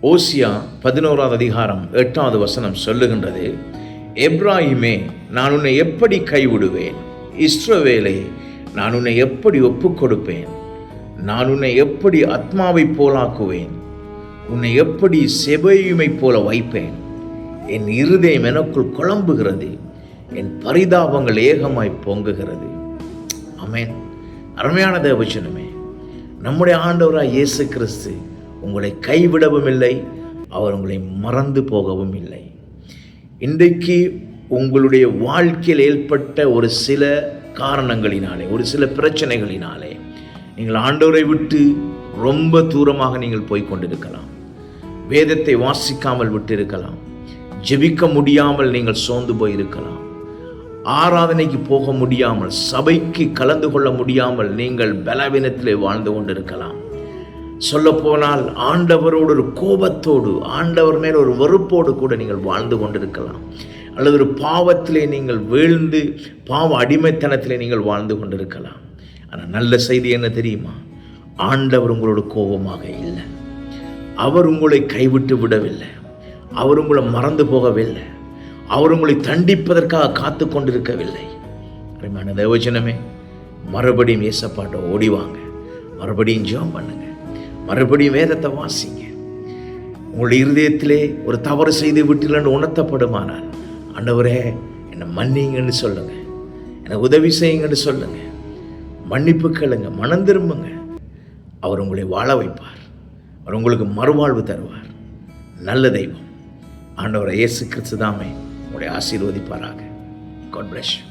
ஓசியா 11வது அதிகாரம் 8வது வசனம் சொல்லுகின்றது, எப்ராஹிமே நான் உன்னை எப்படி கைவிடுவேன், இஸ்ரவேலே நான் உன்னை எப்படி ஒப்புக் கொடுப்பேன், நான் உன்னை எப்படி ஆத்மாவை போலாக்குவேன், உன்னை எப்படி செபையுமை போல வைப்பேன், என் இருதயம் எனக்குள் குழம்புகிறது, என் பரிதாபங்கள் ஏகமாய் பொங்குகிறது. ஆமென். அருமையான தேவவசனமே, நம்முடைய ஆண்டவராய் இயேசு கிறிஸ்து உங்களை கைவிடவும் இல்லை, அவர் உங்களை மறந்து போகவும் இல்லை. இன்றைக்கு உங்களுடைய வாழ்க்கையில் ஏற்பட்ட ஒரு சில காரணங்களினாலே, ஒரு சில பிரச்சனைகளினாலே நீங்கள் ஆண்டவரை விட்டு ரொம்ப தூரமாக நீங்கள் போய் கொண்டிருக்கலாம். வேதத்தை வாசிக்காமல் விட்டு இருக்கலாம். ஜெபிக்க முடியாமல் நீங்கள் சோர்ந்து போயிருக்கலாம். ஆராதனைக்கு போக முடியாமல், சபைக்கு கலந்து கொள்ள முடியாமல் நீங்கள் பலவீனத்திலே வாழ்ந்து கொண்டிருக்கலாம். சொல்லப்போனால் ஆண்டவரோடு ஒரு கோபத்தோடு, ஆண்டவர் மேல் ஒரு வெறுப்போடு கூட நீங்கள் வாழ்ந்து கொண்டிருக்கலாம். அல்லது ஒரு பாவத்திலே நீங்கள் வீழ்ந்து பாவ அடிமைத்தனத்திலே நீங்கள் வாழ்ந்து கொண்டிருக்கலாம். ஆனால் நல்ல செய்தி என்ன தெரியுமா? ஆண்டவர் உங்களோட கோபமாக இல்லை. அவர் உங்களை கைவிட்டு விடவில்லை. அவர் உங்களை மறந்து போகவில்லை. அவர் உங்களை தண்டிப்பதற்காக காத்து கொண்டிருக்கவில்லை. அருமையான தேவஜனமே, மறுபடியும் ஏசப்பாட்ட ஓடிவாங்க, மறுபடியும் ஜெபம் பண்ணுங்க, மறுபடியும் வேதத்தை வாசிங்க. உங்களுடைய இருதயத்திலே ஒரு தவறு செய்து விட்டீர்கள் உணர்த்தப்படுமானால், ஆண்டவரே என்னை மன்னிங்கன்னு சொல்லுங்க, எனக்கு உதவி செய்யுங்கன்னு சொல்லுங்க, மன்னிப்பு கேளுங்க, மனம் திரும்புங்க. அவர் உங்களை வாழ வைப்பார். அவர் உங்களுக்கு மறுவாழ்வு தருவார். நல்ல தெய்வம் ஆண்டவர் இயேசு கிறிஸ்து தாமே உங்களை ஆசீர்வதிப்பாராக. God bless you.